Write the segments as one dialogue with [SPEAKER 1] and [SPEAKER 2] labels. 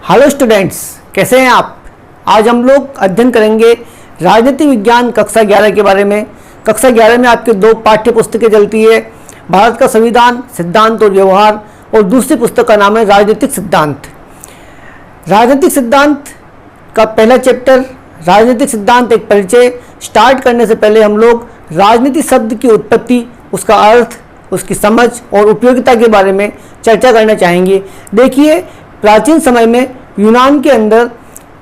[SPEAKER 1] Hello students, कैसे हैं आप। आज हम लोग अध्ययन करेंगे राजनीति विज्ञान कक्षा 11 के बारे में। कक्षा 11 में आपके दो पाठ्य पुस्तकें चलती है, भारत का संविधान सिद्धांत और व्यवहार, और दूसरी पुस्तक का नाम है राजनीतिक सिद्धांत। राजनीतिक सिद्धांत का पहला चैप्टर राजनीतिक सिद्धांत एक परिचय स्टार्ट करने से पहले हम लोग राजनीति शब्द की उत्पत्ति, उसका अर्थ, उसकी समझ और उपयोगिता के बारे में चर्चा करना चाहेंगे। देखिए, प्राचीन समय में यूनान के अंदर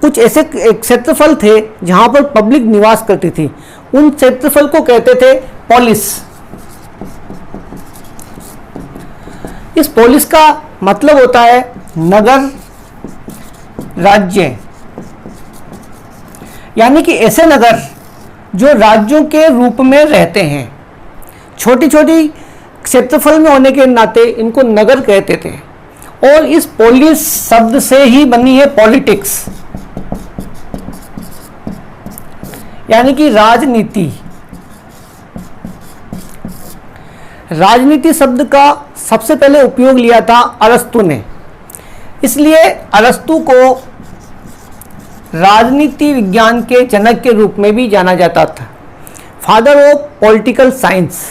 [SPEAKER 1] कुछ ऐसे क्षेत्रफल थे जहाँ पर पब्लिक निवास करती थी। उन क्षेत्रफल को कहते थे पोलिस। इस पोलिस का मतलब होता है नगर, राज्य, यानी कि ऐसे नगर जो राज्यों के रूप में रहते हैं। छोटी छोटी क्षेत्रफल में होने के नाते इनको नगर कहते थे। और इस पोलिस शब्द से ही बनी है पॉलिटिक्स, यानी कि राजनीति। राजनीति शब्द का सबसे पहले उपयोग लिया था अरस्तु ने, इसलिए अरस्तु को राजनीति विज्ञान के जनक के रूप में भी जाना जाता था, फादर ऑफ पॉलिटिकल साइंस।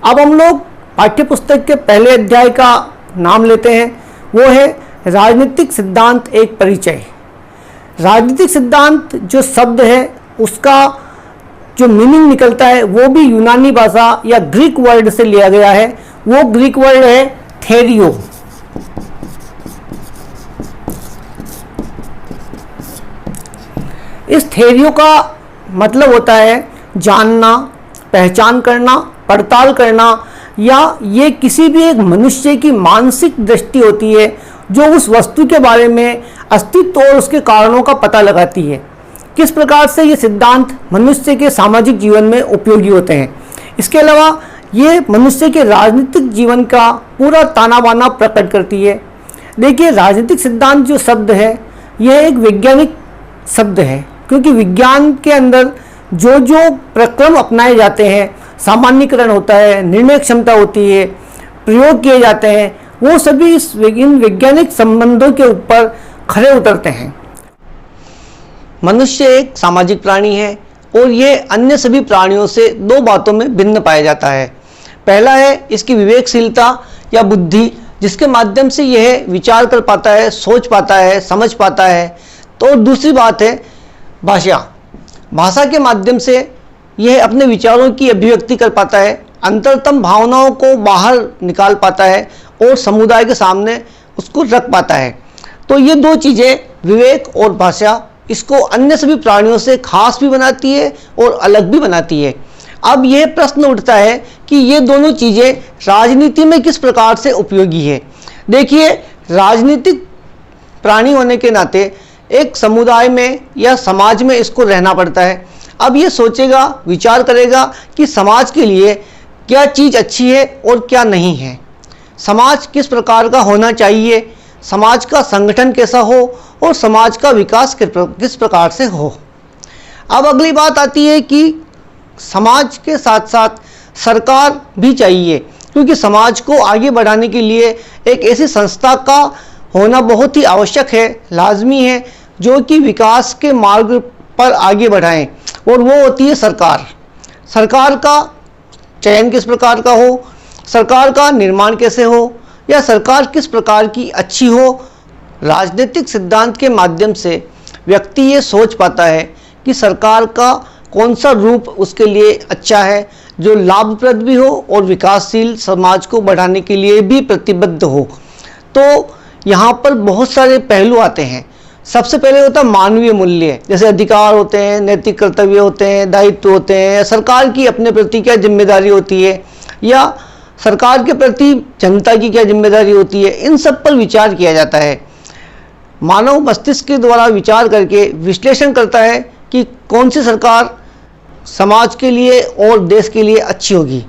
[SPEAKER 1] अब हम लोग पाठ्यपुस्तक के पहले अध्याय का नाम लेते हैं, वो है राजनीतिक सिद्धांत एक परिचय। राजनीतिक सिद्धांत जो शब्द है उसका जो मीनिंग निकलता है वो भी यूनानी भाषा या ग्रीक वर्ड से लिया गया है। वो ग्रीक वर्ड है थेरियो। इस थेरियो का मतलब होता है जानना, पहचान करना, पड़ताल करना, या ये किसी भी एक मनुष्य की मानसिक दृष्टि होती है जो उस वस्तु के बारे में अस्तित्व और उसके कारणों का पता लगाती है। किस प्रकार से ये सिद्धांत मनुष्य के सामाजिक जीवन में उपयोगी होते हैं। इसके अलावा ये मनुष्य के राजनीतिक जीवन का पूरा ताना बाना प्रकट करती है। देखिए, राजनीतिक सिद्धांत जो शब्द है यह एक वैज्ञानिक शब्द है, क्योंकि विज्ञान के अंदर जो जो प्रक्रम अपनाए जाते हैं, सामान्यीकरण होता है, निर्णय क्षमता होती है, प्रयोग किए जाते हैं, वो सभी इन वैज्ञानिक संबंधों के ऊपर खरे उतरते हैं। मनुष्य एक सामाजिक प्राणी है और ये अन्य सभी प्राणियों से दो बातों में भिन्न पाया जाता है। पहला है इसकी विवेकशीलता या बुद्धि, जिसके माध्यम से यह विचार कर पाता है, सोच पाता है, समझ पाता है। तो दूसरी बात है भाषा। भाषा के माध्यम से यह अपने विचारों की अभिव्यक्ति कर पाता है, अंतरतम भावनाओं को बाहर निकाल पाता है और समुदाय के सामने उसको रख पाता है। तो ये दो चीज़ें, विवेक और भाषा, इसको अन्य सभी प्राणियों से खास भी बनाती है और अलग भी बनाती है। अब यह प्रश्न उठता है कि ये दोनों चीज़ें राजनीति में किस प्रकार से उपयोगी है। देखिए, राजनीतिक प्राणी होने के नाते एक समुदाय में या समाज में इसको रहना पड़ता है। अब ये सोचेगा, विचार करेगा कि समाज के लिए क्या चीज़ अच्छी है और क्या नहीं है, समाज किस प्रकार का होना चाहिए, समाज का संगठन कैसा हो और समाज का विकास किस प्रकार से हो। अब अगली बात आती है कि समाज के साथ साथ सरकार भी चाहिए, क्योंकि समाज को आगे बढ़ाने के लिए एक ऐसी संस्था का होना बहुत ही आवश्यक है, लाजमी है, जो कि विकास के मार्ग पर आगे बढ़ाएं, और वो होती है सरकार। सरकार का चयन किस प्रकार का हो, सरकार का निर्माण कैसे हो, या सरकार किस प्रकार की अच्छी हो। राजनीतिक सिद्धांत के माध्यम से व्यक्ति ये सोच पाता है कि सरकार का कौन सा रूप उसके लिए अच्छा है, जो लाभप्रद भी हो और विकासशील समाज को बढ़ाने के लिए भी प्रतिबद्ध हो। तो यहाँ पर बहुत सारे पहलू आते हैं। सबसे पहले होता है मानवीय मूल्य, जैसे अधिकार होते हैं, नैतिक कर्तव्य होते हैं, दायित्व होते हैं, सरकार की अपने प्रति क्या जिम्मेदारी होती है, या सरकार के प्रति जनता की क्या जिम्मेदारी होती है। इन सब पर विचार किया जाता है। मानव मस्तिष्क के द्वारा विचार करके विश्लेषण करता है कि कौन सी सरकार समाज के लिए और देश के लिए अच्छी होगी,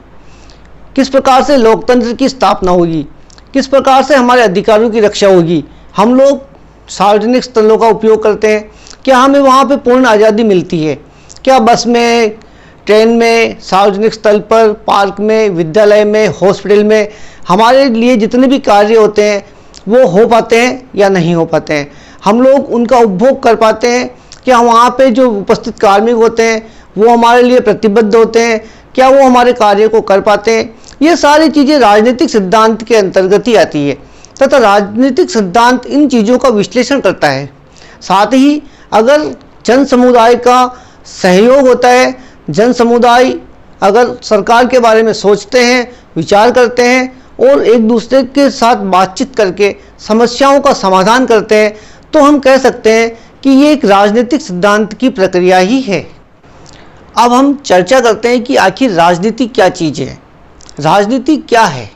[SPEAKER 1] किस प्रकार से लोकतंत्र की स्थापना होगी, किस प्रकार से हमारे अधिकारों की रक्षा होगी। हम लोग सार्वजनिक स्थलों का उपयोग करते हैं, क्या हमें वहाँ पे पूर्ण आज़ादी मिलती है, क्या बस में, ट्रेन में, सार्वजनिक स्थल पर, पार्क में, विद्यालय में, हॉस्पिटल में हमारे लिए जितने भी कार्य होते हैं वो हो पाते हैं या नहीं हो पाते हैं। हम लोग उनका उपभोग कर पाते हैं? क्या वहाँ पे जो उपस्थित कार्मिक होते हैं वो हमारे लिए प्रतिबद्ध होते हैं? क्या वो हमारे कार्य को कर पाते हैं? ये सारी चीज़ें राजनीतिक सिद्धांत के अंतर्गत ही आती है तथा राजनीतिक सिद्धांत इन चीज़ों का विश्लेषण करता है। साथ ही अगर जन समुदाय का सहयोग होता है, जन समुदाय अगर सरकार के बारे में सोचते हैं, विचार करते हैं और एक दूसरे के साथ बातचीत करके समस्याओं का समाधान करते हैं, तो हम कह सकते हैं कि ये एक राजनीतिक सिद्धांत की प्रक्रिया ही है। अब हम चर्चा करते हैं कि आखिर राजनीति क्या चीज़ है, राजनीति क्या है।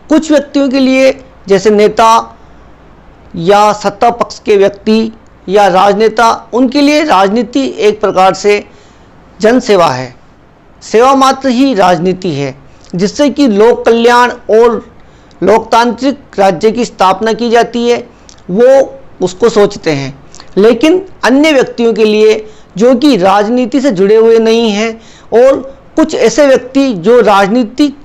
[SPEAKER 1] कुछ व्यक्तियों के लिए, जैसे नेता या सत्ता पक्ष के व्यक्ति या राजनेता, उनके लिए राजनीति एक प्रकार से जन सेवा है। सेवा मात्र ही राजनीति है, जिससे कि लोक कल्याण और लोकतांत्रिक राज्य की स्थापना की जाती है, वो उसको सोचते हैं। लेकिन अन्य व्यक्तियों के लिए जो कि राजनीति से जुड़े हुए नहीं हैं, और कुछ ऐसे व्यक्ति जो राजनीतिक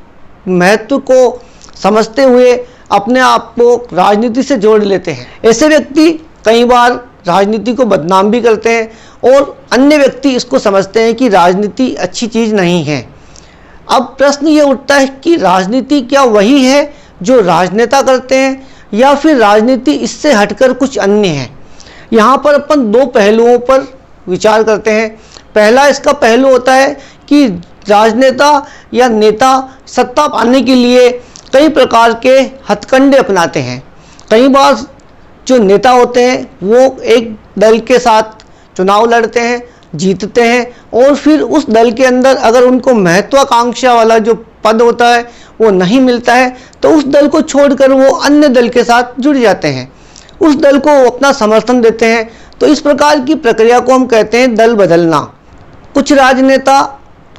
[SPEAKER 1] महत्व को समझते हुए अपने आप को राजनीति से जोड़ लेते हैं, ऐसे व्यक्ति कई बार राजनीति को बदनाम भी करते हैं, और अन्य व्यक्ति इसको समझते हैं कि राजनीति अच्छी चीज़ नहीं है। अब प्रश्न ये उठता है कि राजनीति क्या वही है जो राजनेता करते हैं, या फिर राजनीति इससे हटकर कुछ अन्य है? यहाँ पर अपन दो पहलुओं पर विचार करते हैं। पहला इसका पहलू होता है कि राजनेता या नेता सत्ता पाने के लिए कई प्रकार के हथकंडे अपनाते हैं। कई बार जो नेता होते हैं वो एक दल के साथ चुनाव लड़ते हैं, जीतते हैं, और फिर उस दल के अंदर अगर उनको महत्वाकांक्षा वाला जो पद होता है वो नहीं मिलता है, तो उस दल को छोड़कर वो अन्य दल के साथ जुड़ जाते हैं, उस दल को अपना समर्थन देते हैं। तो इस प्रकार की प्रक्रिया को हम कहते हैं दल बदलना। कुछ राजनेता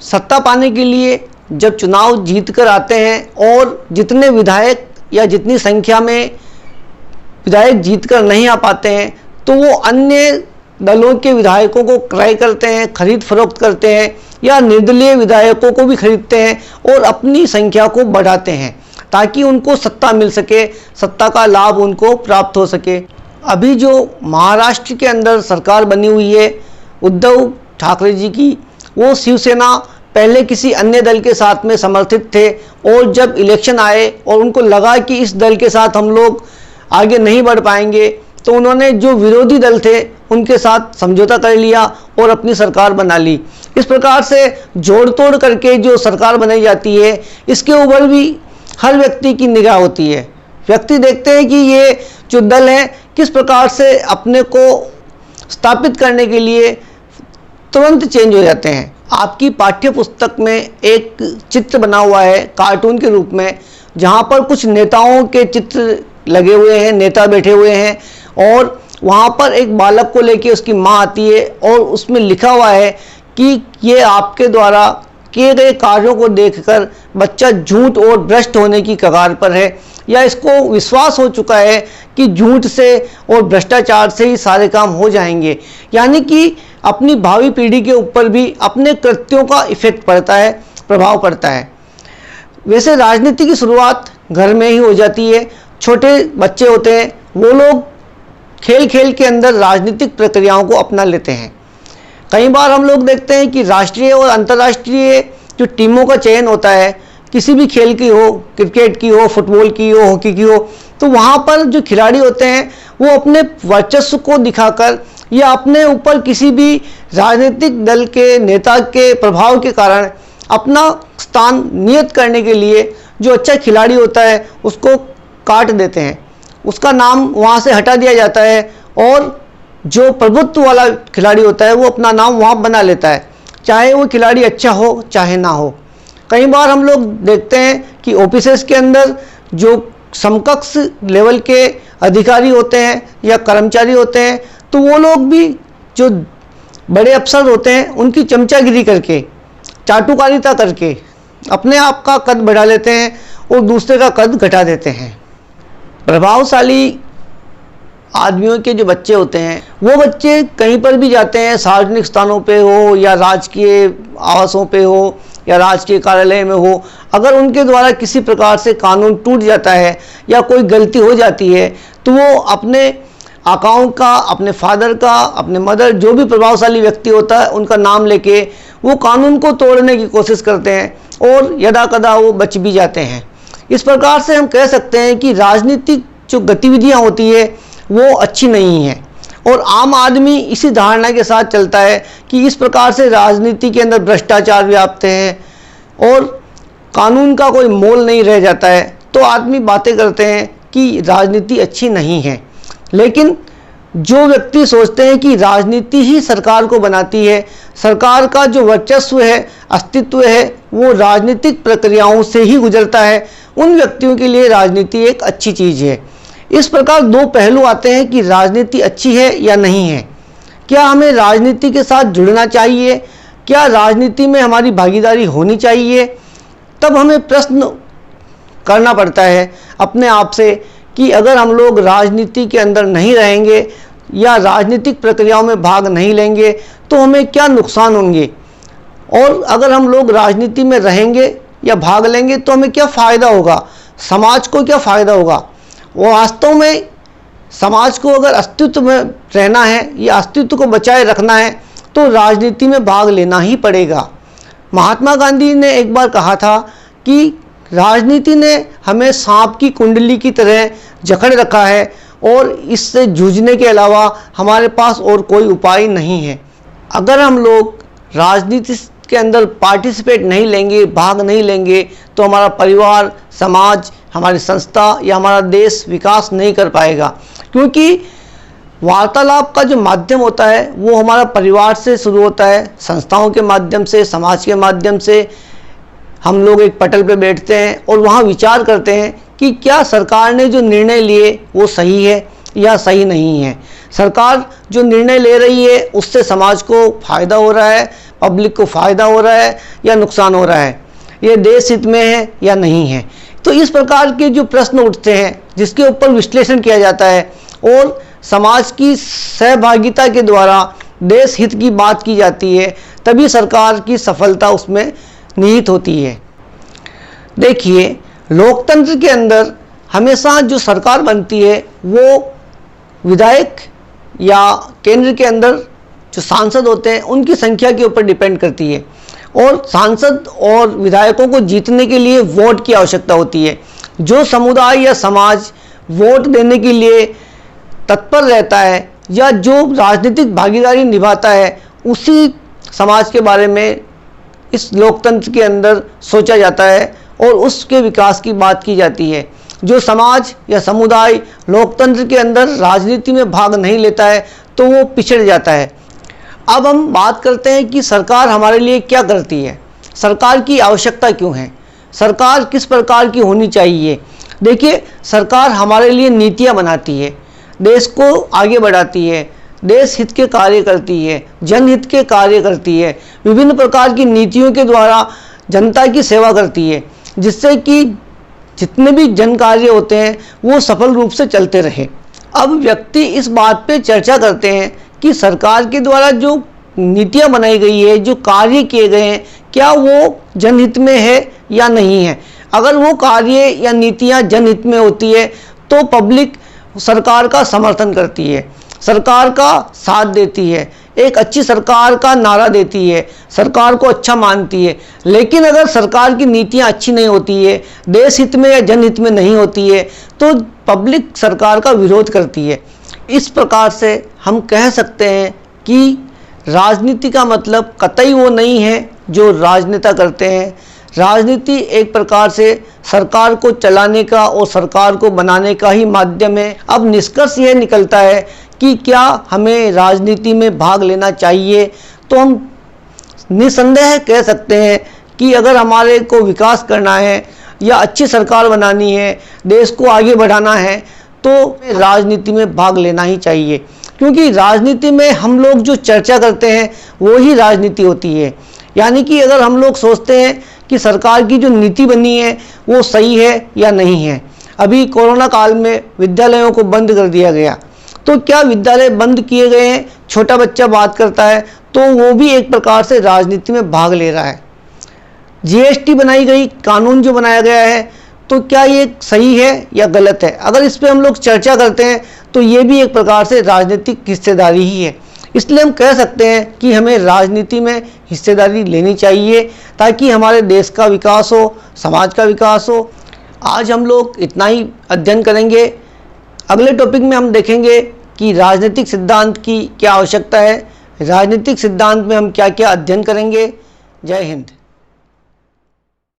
[SPEAKER 1] सत्ता पाने के लिए जब चुनाव जीत कर आते हैं और जितने विधायक या जितनी संख्या में विधायक जीत कर नहीं आ पाते हैं, तो वो अन्य दलों के विधायकों को क्रय करते हैं, खरीद फरोख्त करते हैं, या निर्दलीय विधायकों को भी खरीदते हैं और अपनी संख्या को बढ़ाते हैं ताकि उनको सत्ता मिल सके, सत्ता का लाभ उनको प्राप्त हो सके। अभी जो महाराष्ट्र के अंदर सरकार बनी हुई है उद्धव ठाकरे जी की, वो शिवसेना पहले किसी अन्य दल के साथ में समर्थित थे, और जब इलेक्शन आए और उनको लगा कि इस दल के साथ हम लोग आगे नहीं बढ़ पाएंगे, तो उन्होंने जो विरोधी दल थे उनके साथ समझौता कर लिया और अपनी सरकार बना ली। इस प्रकार से जोड़ तोड़ करके जो सरकार बनाई जाती है, इसके ऊपर भी हर व्यक्ति की निगाह होती है। व्यक्ति देखते हैं कि ये जो दल है किस प्रकार से अपने को स्थापित करने के लिए तुरंत चेंज हो जाते हैं। आपकी पाठ्य पुस्तक में एक चित्र बना हुआ है कार्टून के रूप में, जहाँ पर कुछ नेताओं के चित्र लगे हुए हैं, नेता बैठे हुए हैं, और वहाँ पर एक बालक को लेके उसकी माँ आती है और उसमें लिखा हुआ है कि ये आपके द्वारा किए गए कार्यों को देखकर बच्चा झूठ और भ्रष्ट होने की कगार पर है, या इसको विश्वास हो चुका है कि झूठ से और भ्रष्टाचार से ही सारे काम हो जाएंगे। यानी कि अपनी भावी पीढ़ी के ऊपर भी अपने कृत्यों का इफेक्ट पड़ता है, प्रभाव पड़ता है। वैसे राजनीति की शुरुआत घर में ही हो जाती है। छोटे बच्चे होते हैं, वो लोग खेल खेल के अंदर राजनीतिक प्रक्रियाओं को अपना लेते हैं। कई बार हम लोग देखते हैं कि राष्ट्रीय और अंतर्राष्ट्रीय जो टीमों का चयन होता है, किसी भी खेल की हो, क्रिकेट की हो, फुटबॉल की हो, हॉकी की हो, तो वहाँ पर जो खिलाड़ी होते हैं वो अपने वर्चस्व को दिखाकर या अपने ऊपर किसी भी राजनीतिक दल के नेता के प्रभाव के कारण अपना स्थान नियत करने के लिए जो अच्छा खिलाड़ी होता है उसको काट देते हैं, उसका नाम वहाँ से हटा दिया जाता है, और जो प्रभुत्व वाला खिलाड़ी होता है वो अपना नाम वहाँ बना लेता है, चाहे वो खिलाड़ी अच्छा हो चाहे ना हो। कई बार हम लोग देखते हैं कि ऑफिसेस के अंदर जो समकक्ष लेवल के अधिकारी होते हैं या कर्मचारी होते हैं, तो वो लोग भी जो बड़े अफसर होते हैं उनकी चमचागिरी करके, चाटुकारिता करके अपने आप का कद बढ़ा लेते हैं और दूसरे का कद घटा देते हैं। प्रभावशाली आदमियों के जो बच्चे होते हैं वो बच्चे कहीं पर भी जाते हैं, सार्वजनिक स्थानों पे हो या राजकीय आवासों पे हो या राजकीय कार्यालय में हो, अगर उनके द्वारा किसी प्रकार से कानून टूट जाता है या कोई गलती हो जाती है, तो वो अपने आकाओं का, अपने फादर का, अपने मदर, जो भी प्रभावशाली व्यक्ति होता है उनका नाम लेके वो कानून को तोड़ने की कोशिश करते हैं और यदा कदा वो बच भी जाते हैं। इस प्रकार से हम कह सकते हैं कि राजनीतिक जो गतिविधियां होती है वो अच्छी नहीं है और आम आदमी इसी धारणा के साथ चलता है कि इस प्रकार से राजनीति के अंदर भ्रष्टाचार व्याप्त है और कानून का कोई मोल नहीं रह जाता है, तो आदमी बातें करते हैं कि राजनीति अच्छी नहीं है। लेकिन जो व्यक्ति सोचते हैं कि राजनीति ही सरकार को बनाती है, सरकार का जो वर्चस्व है, अस्तित्व है, वो राजनीतिक प्रक्रियाओं से ही गुजरता है, उन व्यक्तियों के लिए राजनीति एक अच्छी चीज़ है। इस प्रकार दो पहलू आते हैं कि राजनीति अच्छी है या नहीं है। क्या हमें राजनीति के साथ जुड़ना चाहिए? क्या राजनीति में हमारी भागीदारी होनी चाहिए? तब हमें प्रश्न करना पड़ता है अपने आप से कि अगर हम लोग राजनीति के अंदर नहीं रहेंगे या राजनीतिक प्रक्रियाओं में भाग नहीं लेंगे तो हमें क्या नुकसान होंगे, और अगर हम लोग राजनीति में रहेंगे या भाग लेंगे तो हमें क्या फ़ायदा होगा, समाज को क्या फ़ायदा होगा। वो वास्तव में समाज को अगर अस्तित्व में रहना है या अस्तित्व को बचाए रखना है तो राजनीति में भाग लेना ही पड़ेगा। महात्मा गांधी ने एक बार कहा था कि राजनीति ने हमें सांप की कुंडली की तरह जकड़ रखा है और इससे जूझने के अलावा हमारे पास और कोई उपाय नहीं है। अगर हम लोग राजनीति के अंदर पार्टिसिपेट नहीं लेंगे, भाग नहीं लेंगे, तो हमारा परिवार, समाज, हमारी संस्था या हमारा देश विकास नहीं कर पाएगा। क्योंकि वार्तालाप का जो माध्यम होता है वो हमारा परिवार से शुरू होता है, संस्थाओं के माध्यम से, समाज के माध्यम से हम लोग एक पटल पे बैठते हैं और वहाँ विचार करते हैं कि क्या सरकार ने जो निर्णय लिए वो सही है या सही नहीं है। सरकार जो निर्णय ले रही है उससे समाज को फ़ायदा हो रहा है, पब्लिक को फ़ायदा हो रहा है या नुकसान हो रहा है, ये देश हित में है या नहीं है। तो इस प्रकार के जो प्रश्न उठते हैं जिसके ऊपर विश्लेषण किया जाता है और समाज की सहभागिता के द्वारा देश हित की बात की जाती है, तभी सरकार की सफलता उसमें निहित होती है। देखिए, लोकतंत्र के अंदर हमेशा जो सरकार बनती है वो विधायक या केंद्र के अंदर जो सांसद होते हैं उनकी संख्या के ऊपर डिपेंड करती है और सांसद और विधायकों को जीतने के लिए वोट की आवश्यकता होती है। जो समुदाय या समाज वोट देने के लिए तत्पर रहता है या जो राजनीतिक भागीदारी निभाता है उसी समाज के बारे में इस लोकतंत्र के अंदर सोचा जाता है और उसके विकास की बात की जाती है। जो समाज या समुदाय लोकतंत्र के अंदर राजनीति में भाग नहीं लेता है तो वो पिछड़ जाता है। अब हम बात करते हैं कि सरकार हमारे लिए क्या करती है, सरकार की आवश्यकता क्यों है, सरकार किस प्रकार की होनी चाहिए। देखिए, सरकार हमारे लिए नीतियाँ बनाती है, देश को आगे बढ़ाती है, देश हित के कार्य करती है, जनहित के कार्य करती है, विभिन्न प्रकार की नीतियों के द्वारा जनता की सेवा करती है, जिससे कि जितने भी जन कार्य होते हैं वो सफल रूप से चलते रहे। अब व्यक्ति इस बात पे चर्चा करते हैं कि सरकार के द्वारा जो नीतियां बनाई गई है, जो कार्य किए गए हैं, क्या वो जनहित में है या नहीं है। अगर वो कार्य या नीतियां जनहित में होती है तो पब्लिक सरकार का समर्थन करती है, सरकार का साथ देती है, एक अच्छी सरकार का नारा देती है, सरकार को अच्छा मानती है। लेकिन अगर सरकार की नीतियां अच्छी नहीं होती है, देश हित में या जनहित में नहीं होती है, तो पब्लिक सरकार का विरोध करती है। इस प्रकार से हम कह सकते हैं कि राजनीति का मतलब कतई वो नहीं है जो राजनेता करते हैं। राजनीति एक प्रकार से सरकार को चलाने का और सरकार को बनाने का ही माध्यम है। अब निष्कर्ष यह निकलता है कि क्या हमें राजनीति में भाग लेना चाहिए, तो हम निसंदेह कह सकते हैं कि अगर हमारे को विकास करना है या अच्छी सरकार बनानी है, देश को आगे बढ़ाना है, तो राजनीति में भाग लेना ही चाहिए। क्योंकि राजनीति में हम लोग जो चर्चा करते हैं वो ही राजनीति होती है। यानी कि अगर हम लोग सोचते हैं कि सरकार की जो नीति बनी है वो सही है या नहीं है। अभी कोरोना काल में विद्यालयों को बंद कर दिया गया, तो क्या विद्यालय बंद किए गए हैं, छोटा बच्चा बात करता है तो वो भी एक प्रकार से राजनीति में भाग ले रहा है। जीएसटी बनाई गई, कानून जो बनाया गया है, तो क्या ये सही है या गलत है? अगर इस पे हम लोग चर्चा करते हैं तो ये भी एक प्रकार से राजनीतिक हिस्सेदारी ही है। इसलिए हम कह सकते हैं कि हमें राजनीति में हिस्सेदारी लेनी चाहिए ताकि हमारे देश का विकास हो, समाज का विकास हो। आज हम लोग इतना ही अध्ययन करेंगे। अगले टॉपिक में हम देखेंगे कि राजनीतिक सिद्धांत की क्या आवश्यकता है, राजनीतिक सिद्धांत में हम क्या क्या अध्ययन करेंगे। जय हिंद।